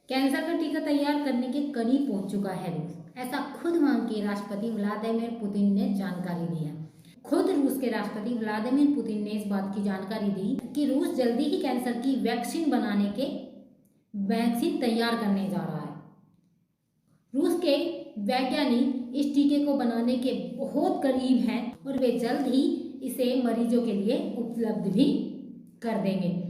Cancer का टीका तैयार करने के करीब पहुंच चुका है रूस, ऐसा खुद वहां के राष्ट्रपति व्लादिमीर पुतिन ने जानकारी दी है। खुद रूस के राष्ट्रपति व्लादिमीर पुतिन ने इस बात की जानकारी दी कि रूस जल्दी ही कैंसर की वैक्सीन तैयार करने जा रहा है। रूस के वैज्ञानिक इस टीके को बनाने के बहुत करीब हैं और वे जल्द ही इसे मरीजों के लिए उपलब्ध भी कर देंगे।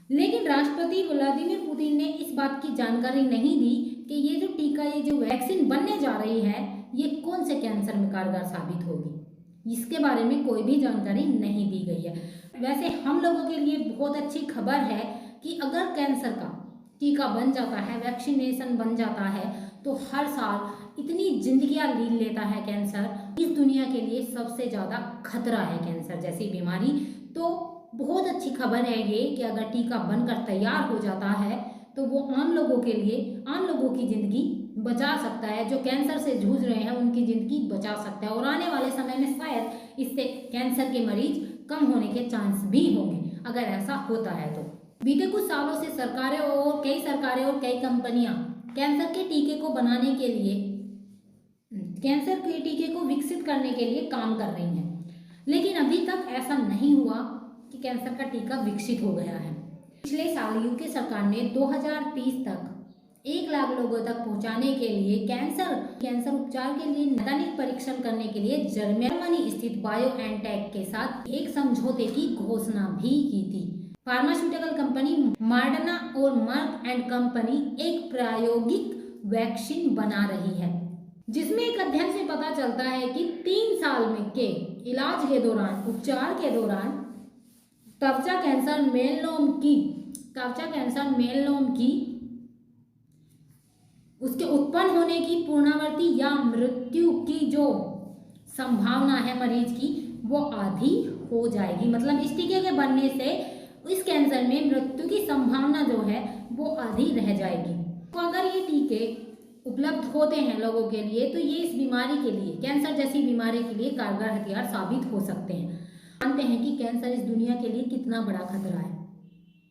लेकिन राष्ट्रपति व्लादिमीर पुतिन ने इस बात की जानकारी नहीं दी कि ये जो वैक्सीन बनने जा रही है ये कौन से कैंसर में कारगर साबित होगी। इसके बारे में कोई भी जानकारी नहीं दी गई है। वैसे हम लोगों के लिए बहुत अच्छी खबर है कि अगर कैंसर का टीका बन जाता है, वैक्सीनेशन बन जाता है, तो हर साल इतनी जिंदगियां लील लेता है कैंसर। इस दुनिया के लिए सबसे ज़्यादा खतरा है कैंसर जैसी बीमारी। तो बहुत अच्छी खबर है ये कि अगर टीका बनकर तैयार हो जाता है तो वो आम लोगों के लिए, आम लोगों की ज़िंदगी बचा सकता है। जो कैंसर से जूझ रहे हैं उनकी ज़िंदगी बचा सकता है और आने वाले समय में शायद इससे कैंसर के मरीज कम होने के चांस भी होंगे अगर ऐसा होता है तो। बीते कुछ सालों से सरकारें और कई कंपनियां कैंसर के टीके को बनाने के लिए, कैंसर के टीके को विकसित करने के लिए काम कर रही हैं, लेकिन अभी तक ऐसा नहीं हुआ कि कैंसर का टीका विकसित हो गया है। पिछले साल यूके सरकार ने 2030 तक 1 लाख लोगों तक पहुंचाने के लिए कैंसर उपचार के लिए नैदानिक परीक्षण करने के लिए जर्मनी स्थित बायोएनटेक के साथ एक समझौते की घोषणा भी की थी। फार्मास्यूटिकल कंपनी मॉडर्ना और मर्क एंड कंपनी एक प्रायोगिक वैक्सीन बना रही है, जिसमें एक अध्ययन से पता चलता है कि 3 साल में के इलाज के दौरान, उपचार के दौरान त्वचा कैंसर मेलनोम की उसके उत्पन्न होने की पूर्णावर्ती या मृत्यु की जो संभावना है मरीज की वो आधी हो जाएगी। मतलब इस टीके के बनने से इस कैंसर में मृत्यु की संभावना जो है वो आधी रह जाएगी। तो अगर ये टीके उपलब्ध होते हैं लोगों के लिए तो ये इस बीमारी के लिए, कैंसर जैसी बीमारी के लिए कारगर हथियार साबित हो सकते हैं। जानते हैं कि कैंसर इस दुनिया के लिए कितना बड़ा खतरा है।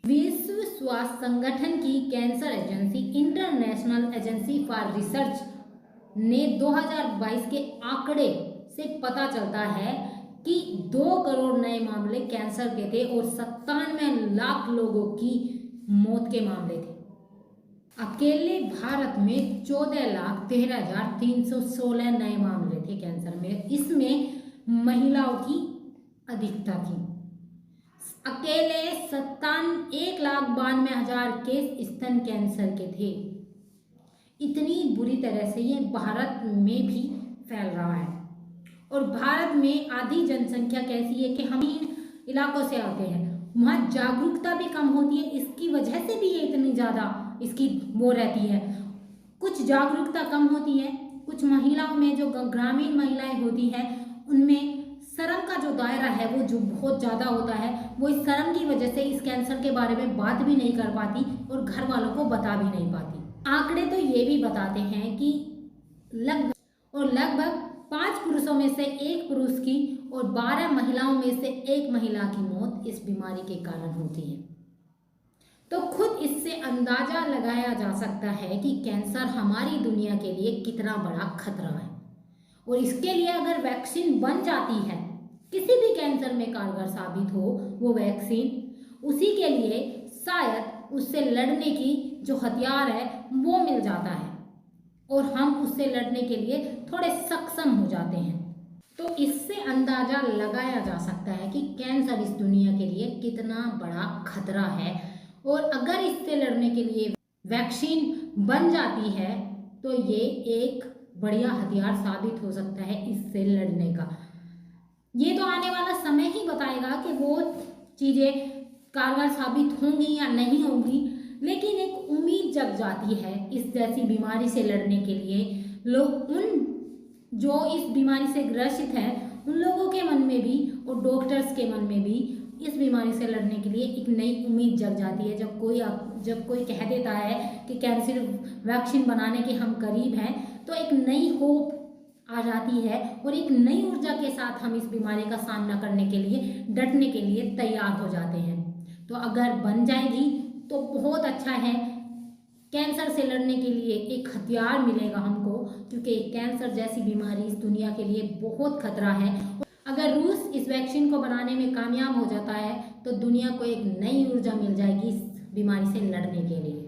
विश्व स्वास्थ्य संगठन की cancer agency, international agency for research ने 2022 के आंकड़े से पता चलता है कि 2 करोड़ नए मामले कैंसर के थे और 97 लाख लोगों की मौत के मामले थे। अकेले भारत में 14,13,316 नए मामले थे कैंसर में। इसमें महिलाओं की अधिकता थी। अकेले 1,92,000 केस स्तन कैंसर के थे। इतनी बुरी तरह से ये भारत में भी फैल रहा है। और भारत में आधी जनसंख्या कैसी है कि हम इन इलाकों से आते हैं, वहाँ जागरूकता भी कम होती है। इसकी वजह से भी ये इतनी ज़्यादा इसकी वो रहती है। कुछ जागरूकता कम होती है, कुछ महिलाओं में, जो ग्रामीण महिलाएं होती हैं, उनमें शर्म का जो दायरा है वो जो बहुत ज़्यादा होता है। वो इस शर्म की वजह से इस कैंसर के बारे में बात भी नहीं कर पाती और घर वालों को बता भी नहीं पाती। आंकड़े तो ये भी बताते हैं कि लगभग 5 पुरुषों में से 1 पुरुष की और 12 महिलाओं में से 1 महिला की मौत इस बीमारी के कारण होती है। तो खुद इससे अंदाजा लगाया जा सकता है कि कैंसर हमारी दुनिया के लिए कितना बड़ा खतरा है। और इसके लिए अगर वैक्सीन बन जाती है, किसी भी कैंसर में कारगर साबित हो वो वैक्सीन, उसी के लिए शायद उससे लड़ने की जो हथियार है वो मिल जाता है और हम उससे लड़ने के लिए थोड़े सक्षम हो जाते हैं। तो इससे अंदाजा लगाया जा सकता है कि कैंसर इस दुनिया के लिए कितना बड़ा खतरा है। और अगर इससे लड़ने के लिए वैक्सीन बन जाती है तो ये एक बढ़िया हथियार साबित हो सकता है इससे लड़ने का। ये तो आने वाला समय ही बताएगा कि वो चीज़ें कारगर साबित होंगी या नहीं होंगी, लेकिन एक उम्मीद जग जाती है इस जैसी बीमारी से लड़ने के लिए। लोग जो इस बीमारी से ग्रसित हैं उन लोगों के मन में भी और डॉक्टर्स के मन में भी इस बीमारी से लड़ने के लिए एक नई उम्मीद जग जाती है। जब कोई कह देता है कि कैंसर वैक्सीन बनाने के हम करीब हैं तो एक नई होप आ जाती है और एक नई ऊर्जा के साथ हम इस बीमारी का सामना करने के लिए, डटने के लिए तैयार हो जाते हैं। तो अगर बन जाएगी तो बहुत अच्छा है। कैंसर से लड़ने के लिए एक हथियार मिलेगा हमको, क्योंकि कैंसर जैसी बीमारी इस दुनिया के लिए बहुत खतरा है। अगर रूस इस वैक्सीन को बनाने में कामयाब हो जाता है तो दुनिया को एक नई ऊर्जा मिल जाएगी इस बीमारी से लड़ने के लिए।